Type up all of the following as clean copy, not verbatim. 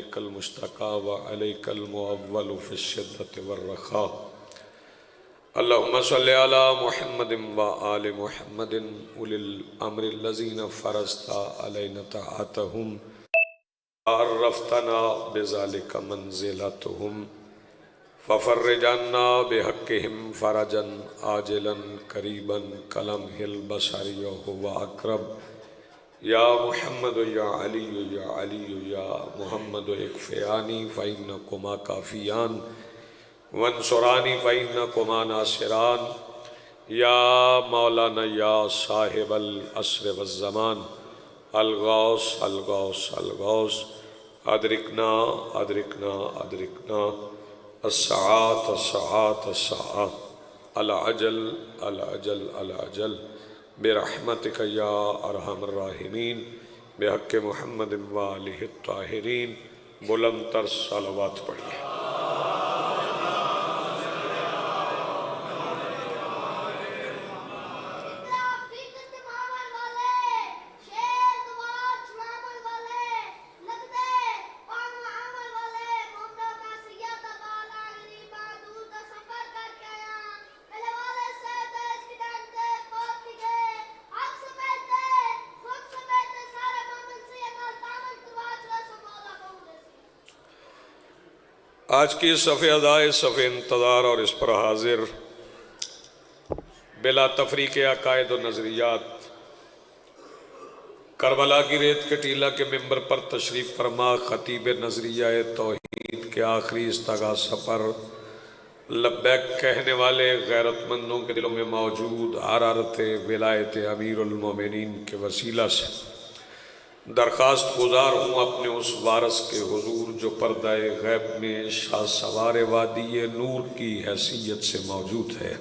وإليك المشتكى وعليك المؤول في الشدة والرخاء اللهم صل على محمد وآل محمد أولي الأمر الذين فرضت علينا طاعتهم عرفتنا بذلك منزلتهم ففرج عنا بحقهم فرجا عاجلا قريبا كلمح البصر وهو أقرب يا محمد يا علي يا علي يا محمد اكفياني فإنكما كافيان وانصراني فإنكما ناصران يا مولانا يا صاحب العصر والزمان الغوث الغوث الغوث أدركنا أدركنا أدركنا الساعات الساعات الساعات العجل العجل العجل برحمتك يا أرحم الراحمين بحق محمد وآلہ الطاہرین. بلند تر صلوات پڑھیے. آج کی صفحہ ادائے صفحہ انتظار اور اس پر حاضر بلا تفریق عقائد و نظریات کربلا کی ریت کے ٹیلہ کے ممبر پر تشریف فرما خطیب نظریہ توحید کے آخری استغاثہ پر لبیک کہنے والے غیرت مندوں کے دلوں میں موجود حرارت ولایت امیر المومنین کے وسیلہ سے درخواست گزار ہوں اپنے اس وارث کے حضور جو پردہ غیب میں شاہ سوار وادی نور کی حیثیت سے موجود ہے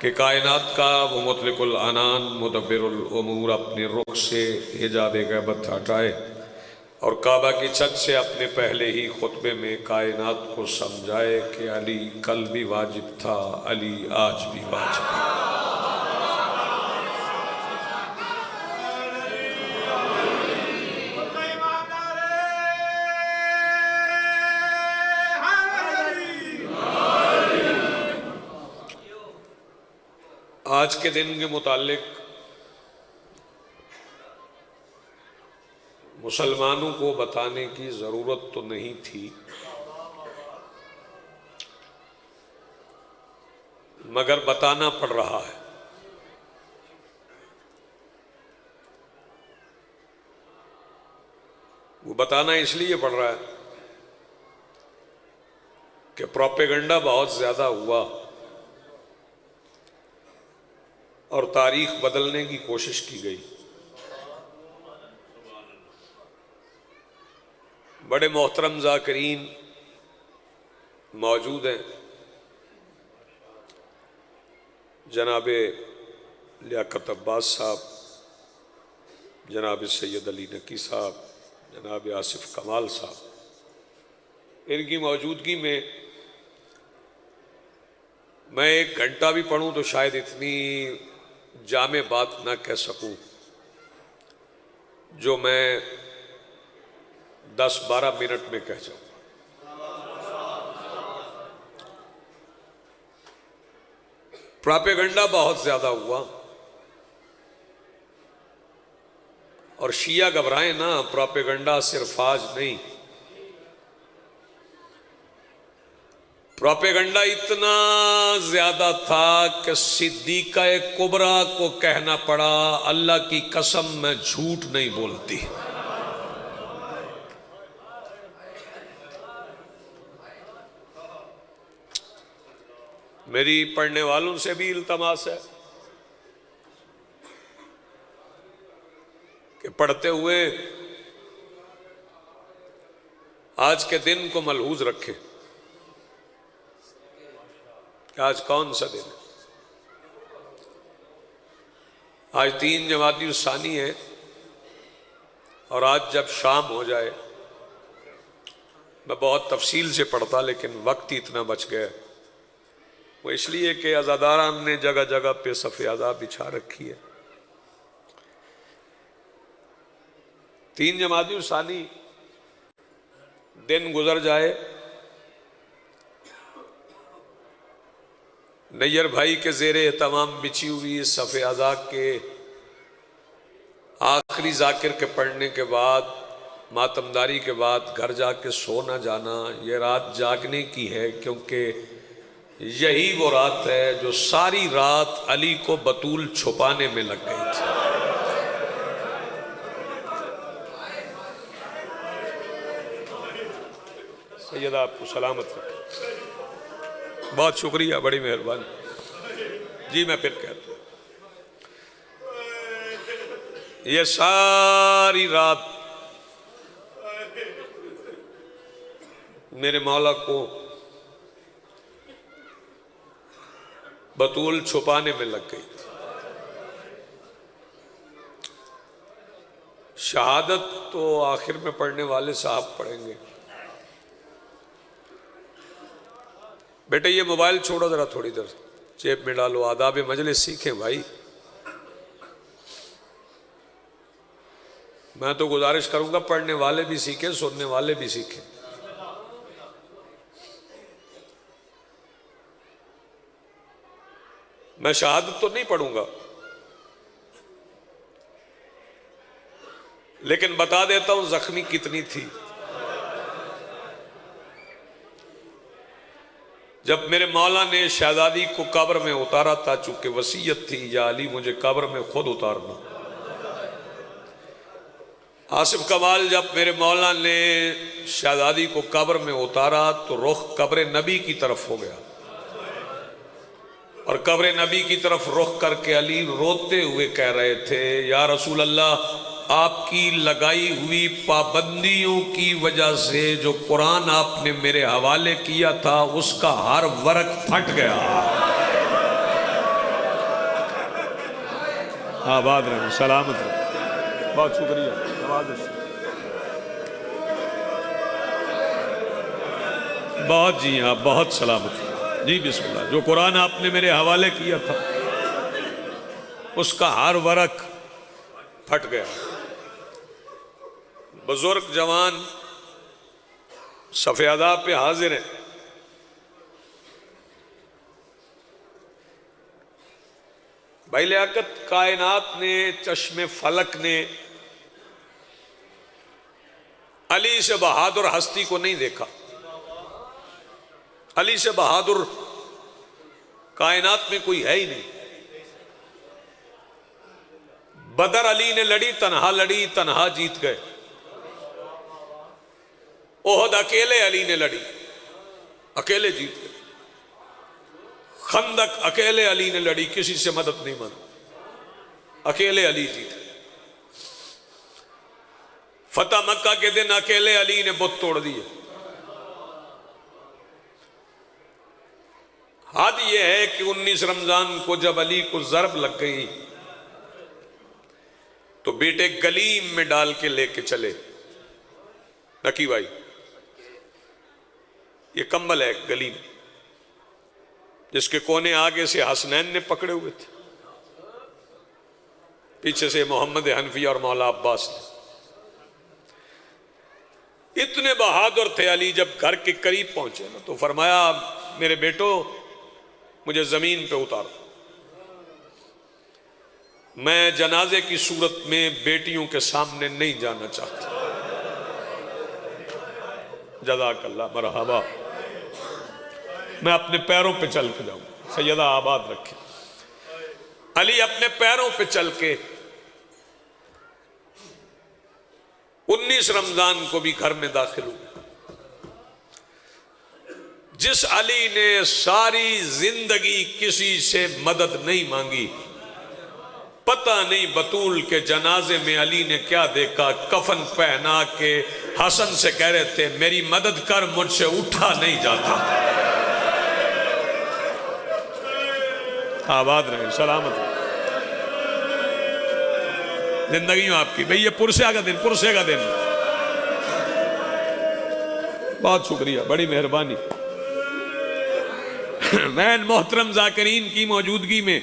کہ کائنات کا وہ مطلق العنان مدبر الامور اپنے رخ سے حجاب غیبت ہٹائے اور کعبہ کی چھت سے اپنے پہلے ہی خطبے میں کائنات کو سمجھائے کہ علی کل بھی واجب تھا، علی آج بھی واجب ہے. آج کے دن کے متعلق مسلمانوں کو بتانے کی ضرورت تو نہیں تھی، مگر بتانا پڑ رہا ہے. وہ بتانا اس لیے پڑ رہا ہے کہ پروپیگنڈا بہت زیادہ ہوا اور تاریخ بدلنے کی کوشش کی گئی. بڑے محترم ذاکرین موجود ہیں، جناب لیاقت عباس صاحب، جناب سید علی نقی صاحب، جناب آصف کمال صاحب. ان کی موجودگی میں میں 1 گھنٹہ بھی پڑھوں تو شاید اتنی جامع بات نہ کہہ سکوں جو میں 10-12 منٹ میں کہہ جاؤں. پروپیگنڈا بہت زیادہ ہوا اور شیعہ گھبرائیں نہ، پروپیگنڈا صرف آج نہیں، پروپیگنڈا اتنا زیادہ تھا کہ صدیقہ کبریٰ کو کہنا پڑا اللہ کی قسم میں جھوٹ نہیں بولتی. میری پڑھنے والوں سے بھی التماس ہے کہ پڑھتے ہوئے آج کے دن کو ملحوظ رکھے کہ آج کون سا دن ہے. آج 3 جمادی الثانی ہے اور آج جب شام ہو جائے، میں بہت تفصیل سے پڑھتا لیکن وقت ہی اتنا بچ گیا، وہ اس لیے کہ عزاداران نے جگہ جگہ پہ صف عزا بچھا رکھی ہے. 3 جمادی الثانی دن گزر جائے، نیر بھائی کے زیر اہتمام بچھی ہوئی صف اذا کے آخری ذاکر کے پڑھنے کے بعد، ماتمداری کے بعد گھر جا کے سو نہ جانا، یہ رات جاگنے کی ہے، کیونکہ یہی وہ رات ہے جو ساری رات علی کو بطول چھپانے میں لگ گئی تھی۔ سیدہ آپ کو سلامت رکھے، بہت شکریہ، بڑی مہربانی۔ جی میں پھر کہتا ہوں، یہ ساری رات میرے مولا کو بطول چھپانے میں لگ گئی تھی۔ شہادت تو آخر میں پڑھنے والے صاحب پڑھیں گے۔ بیٹے یہ موبائل چھوڑو ذرا، تھوڑی دیر جیب میں ڈالو، آداب مجلس سیکھیں بھائی۔ میں تو گزارش کروں گا پڑھنے والے بھی سیکھیں، سننے والے بھی سیکھیں۔ میں شہادت تو نہیں پڑھوں گا، لیکن بتا دیتا ہوں زخمی کتنی تھی۔ جب میرے مولا نے شہزادی کو قبر میں اتارا تھا، چونکہ وصیت تھی یا علی مجھے قبر میں خود اتارنا، آصف کمال جب میرے مولا نے شہزادی کو قبر میں اتارا تو رخ قبر نبی کی طرف ہو گیا، اور قبر نبی کی طرف رخ کر کے علی روتے ہوئے کہہ رہے تھے، یا رسول اللہ، آپ کی لگائی ہوئی پابندیوں کی وجہ سے جو قرآن آپ نے میرے حوالے کیا تھا اس کا ہر ورق پھٹ گیا۔ آباد رہیں، سلامت رہیں، بہت شکریہ، نوازش، بہت جی ہاں، بہت سلامت رہیں۔ جی بسم اللہ۔ جو قرآن آپ نے میرے حوالے کیا تھا اس کا ہر ورق پھٹ گیا۔ بزرگ جوان صف اذا پہ حاضر ہیں، بھائی لیاقت، کائنات نے، چشم فلک نے علی سے بہادر ہستی کو نہیں دیکھا۔ علی سے بہادر کائنات میں کوئی ہے ہی نہیں۔ بدر علی نے لڑی، تنہا جیت گئے۔ احد اکیلے علی نے لڑی، اکیلے جیت گئے۔ خندق اکیلے علی نے لڑی، کسی سے مدد نہیں مانگی، اکیلے علی جیت گئے۔ فتح مکہ کے دن اکیلے علی نے بت توڑ دیے۔ حد یہ ہے کہ 19 رمضان کو جب علی کو ضرب لگ گئی تو بیٹے گلیم میں ڈال کے لے کے چلے۔ نکی بھائی یہ کمبل ہے گلیم، جس کے کونے آگے سے حسنین نے پکڑے ہوئے تھے، پیچھے سے محمد حنفی اور مولا عباس نے۔ اتنے بہادر تھے علی، جب گھر کے قریب پہنچے نا تو فرمایا، میرے بیٹو مجھے زمین پہ اتارو، میں جنازے کی صورت میں بیٹیوں کے سامنے نہیں جانا چاہتا۔ جزاک اللہ، مرحبا، میں اپنے پیروں پہ چل کے جاؤں۔ سیدہ آباد رکھے۔ علی اپنے پیروں پہ چل کے 19 رمضان کو بھی گھر میں داخل ہوئے۔ جس علی نے ساری زندگی کسی سے مدد نہیں مانگی، پتہ نہیں بطول کے جنازے میں علی نے کیا دیکھا، کفن پہنا کے حسن سے کہہ رہے تھے، میری مدد کر، مجھ سے اٹھا نہیں جاتا۔ آباد رہے، سلامت رہے زندگی میں آپ کی۔ بھئی یہ پرسے کا دن، پرسے کا دن، بہت شکریہ، بڑی مہربانی۔ میں محترم ذاکرین کی موجودگی میں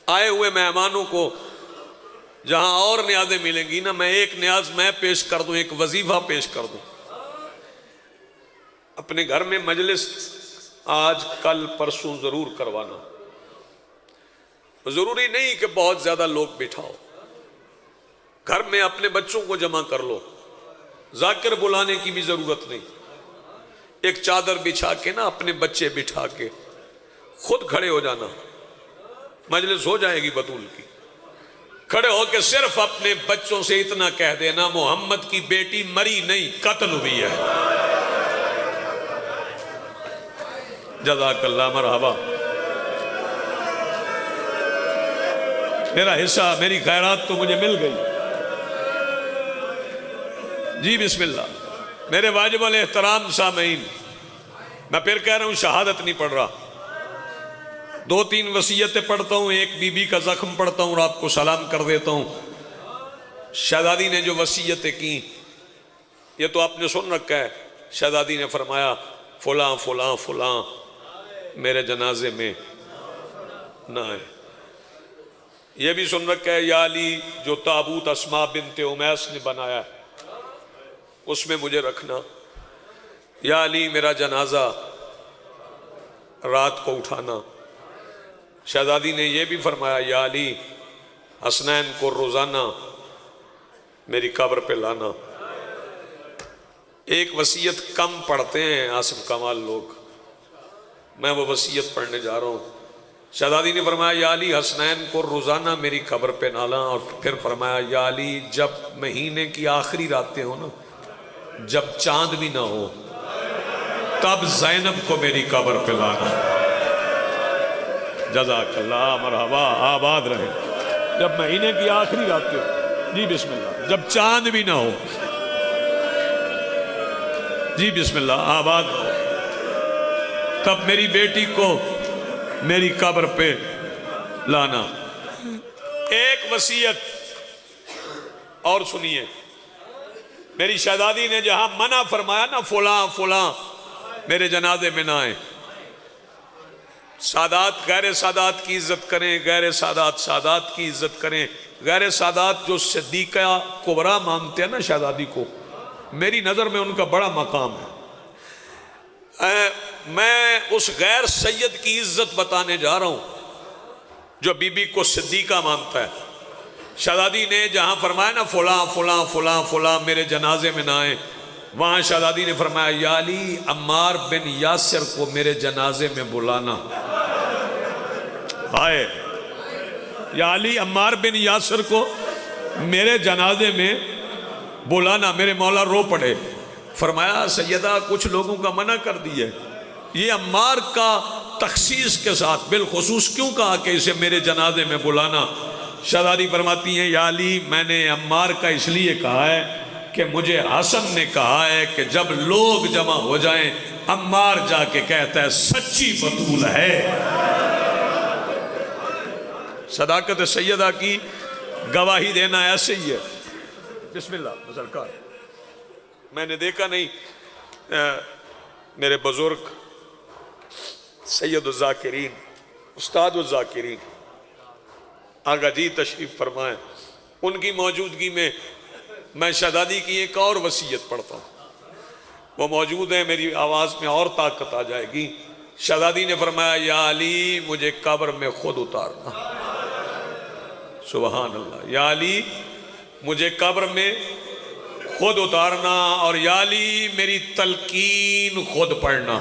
آئے ہوئے مہمانوں کو جہاں اور نیازیں ملیں گی نا، میں ایک نیاز میں پیش کر دوں، ایک وظیفہ پیش کر دوں۔ اپنے گھر میں مجلس آج کل پرسوں ضرور کروانا، ضروری نہیں کہ بہت زیادہ لوگ بٹھاؤ، گھر میں اپنے بچوں کو جمع کر لو، ذاکر بلانے کی بھی ضرورت نہیں، ایک چادر بچھا کے نا اپنے بچے بٹھا کے خود کھڑے ہو جانا، مجلس ہو جائے گی بطول کی۔ کھڑے ہو کے صرف اپنے بچوں سے اتنا کہہ دینا، محمد کی بیٹی مری نہیں، قتل ہوئی ہے۔ جزاک اللہ، مرحبا، میرا حصہ، میری خیرات تو مجھے مل گئی۔ جی بسم اللہ۔ میرے واجب الاحترام سامعین، میں پھر کہہ رہا ہوں، شہادت نہیں پڑھ رہا، 2-3 وصیتیں پڑھتا ہوں، ایک بی بی کا زخم پڑھتا ہوں اور آپ کو سلام کر دیتا ہوں۔ شہزادی نے جو وصیتیں کی یہ تو آپ نے سن رکھا ہے، شہزادی نے فرمایا فلاں فلاں فلاں میرے جنازے میں نہ آئے۔ یہ بھی سن رکھا ہے، یا علی جو تابوت اسماء بنت امیس نے بنایا ہے اس میں مجھے رکھنا، یا علی میرا جنازہ رات کو اٹھانا۔ شہزادی نے یہ بھی فرمایا، یا علی حسنین کو روزانہ میری قبر پہ لانا۔ ایک وصیت کم پڑھتے ہیں آصف کمال لوگ، میں وہ وصیت پڑھنے جا رہا ہوں۔ شہزادی نے فرمایا، یا علی حسنین کو روزانہ میری قبر پہ لانا، اور پھر فرمایا، یا علی جب مہینے کی آخری راتیں ہو نا، جب چاند بھی نہ ہو، تب زینب کو میری قبر پہ لانا۔ جزاک اللہ، مرحبا، آباد رہے۔ جب مہینے کی آخری راتیں ہو، جی بسم اللہ، جب چاند بھی نہ ہو، جی بسم اللہ، آباد رہو، تب میری بیٹی کو میری قبر پہ لانا۔ ایک وصیت اور سنیے، میری شہزادی نے جہاں منع فرمایا نا، فلاں فلاں میرے جنازے میں نہ آئے، سادات غیر سادات کی عزت کریں، غیر سادات سادات کی عزت کریں۔ غیر سادات جو صدیقہ کبریٰ مانتے ہیں نا شہزادی کو، میری نظر میں ان کا بڑا مقام ہے۔ میں اس غیر سید کی عزت بتانے جا رہا ہوں جو بی بی کو صدیقہ مانتا ہے۔ شہزادی نے جہاں فرمایا نا فلاں فلاں فلاں فلاں میرے جنازے میں نہ آئے، وہاں شہزادی نے فرمایا، یا علی عمار بن یاسر کو میرے جنازے میں بلانا۔ آئے، یا علی عمار بن یاسر کو میرے جنازے میں بلانا۔ میرے مولا رو پڑے، فرمایا سیدہ کچھ لوگوں کا منع کر دیے، یہ عمار کا تخصیص کے ساتھ بالخصوص کیوں کہا کہ اسے میرے جنازے میں بلانا؟ شہزادی فرماتی ہیں، یا علی میں نے عمار کا اس لیے کہا ہے کہ مجھے حسن نے کہا ہے کہ جب لوگ جمع ہو جائیں عمار جا کے کہتا ہے سچی بطول ہے۔ صداقت سیدہ کی گواہی دینا ایسے ہی ہے۔ بسم اللہ سرکار۔ میں نے دیکھا نہیں، میرے بزرگ سید الذاکرین، استاد الذاکرین آقا جی تشریف فرمائیں، ان کی موجودگی میں شہزادی کی ایک اور وصیت پڑھتا ہوں، وہ موجود ہیں، میری آواز میں اور طاقت آ جائے گی۔ شہزادی نے فرمایا، یا علی مجھے قبر میں خود اتارنا۔ سبحان اللہ، یا علی مجھے قبر میں خود اتارنا، اور یا علی میری تلقین خود پڑھنا۔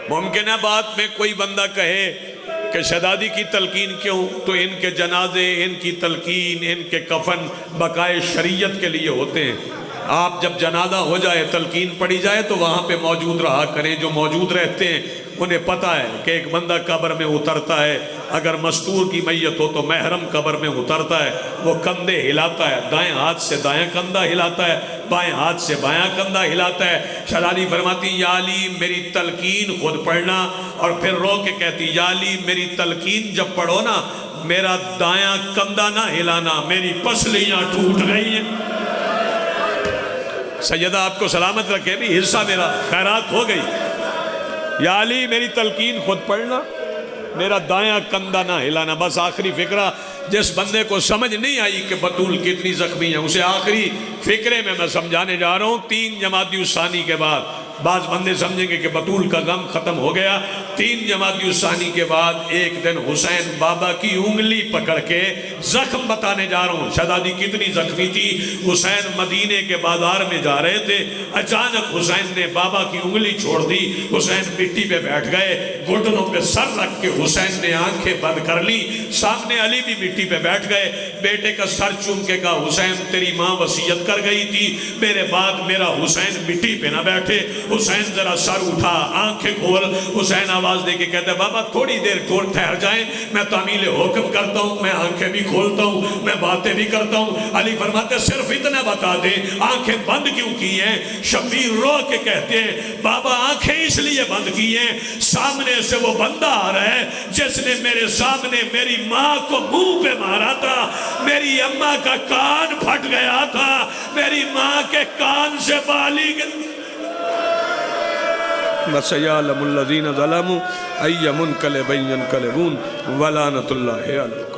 ممکن ہے بات میں کوئی بندہ کہے کہ شہزادی کی تلقین کیوں؟ تو ان کے جنازے، ان کی تلقین، ان کے کفن بقائے شریعت کے لیے ہوتے ہیں۔ آپ جب جنازہ ہو جائے، تلقین پڑھی جائے تو وہاں پہ موجود رہا کریں۔ جو موجود رہتے ہیں انہیں پتہ ہے کہ ایک بندہ قبر میں اترتا ہے، اگر مستور کی میت ہو تو محرم قبر میں اترتا ہے، وہ کندھے ہلاتا ہے، دائیں ہاتھ سے دائیں کندھا ہلاتا ہے، بائیں ہاتھ سے بایاں کندھا ہلاتا ہے۔ شہزادی فرماتی، یا علی میری تلقین خود پڑھنا، اور پھر رو کے کہتی، یا علی میری تلقین جب پڑھو نا میرا دایاں کندھا نہ ہلانا، میری پسلیاں ٹوٹ گئی ہیں۔ سیدہ آپ کو سلامت رکھے، بھی حصہ میرا، خیرات ہو گئی۔ یا علی میری تلقین خود پڑھنا، میرا دایاں کندھا نہ ہلانا۔ بس آخری فقرہ، جس بندے کو سمجھ نہیں آئی کہ بطول کتنی زخمی ہے، اسے آخری فقرے میں سمجھانے جا رہا ہوں۔ 3 جمادی الثانی کے بعد بعض بندے سمجھیں گے کہ بطول کا غم ختم ہو گیا۔ 3 جمادی الثانی کے بعد ایک دن حسین بابا کی انگلی پکڑ کے زخم بتانے جا رہا ہوں، شہزادی کتنی زخمی تھی۔ حسین مدینے کے بازار میں جا رہے تھے، اچانک حسین نے بابا کی انگلی چھوڑ دی۔ حسین مٹی پہ بیٹھ گئے، گھٹنوں پہ سر رکھ کے حسین نے آنکھیں بند کر لی۔ سامنے علی بھی مٹی پہ بیٹھ گئے، بیٹے کا سر چوم کے کہا حسین تیری ماں وصیت کر گئی تھی میرے بعد میرا حسین مٹی پہ نہ بیٹھے۔ حسین ذرا سر اٹھا، آنکھیں کھول۔ حسین آواز دے کے کہتے بابا تھوڑی دیر ٹھہر جائیں، میں تعمیل حکم کرتا ہوں، میں آنکھیں بھی کھولتا ہوں، میں باتیں بھی کرتا ہوں۔ علی فرماتے صرف اتنا بتا دے آنکھیں بند کیوں کی ہیں؟ شبیر رو کے کہتے ہیں بابا آنکھیں اس لیے بند کی ہیں، سامنے سے وہ بندہ آ رہا ہے جس نے میرے سامنے میری ماں کو منہ پہ مارا تھا، میری اماں کا کان پھٹ گیا تھا، میری ماں کے کان سے بالی گئی۔ وَسَيَعْلَمُ الَّذِينَ ظَلَمُوا أَيَّ مُنْقَلِبٍ يَنْقَلِبُونَ وَلَعنَةُ اللَّهِ عَلَى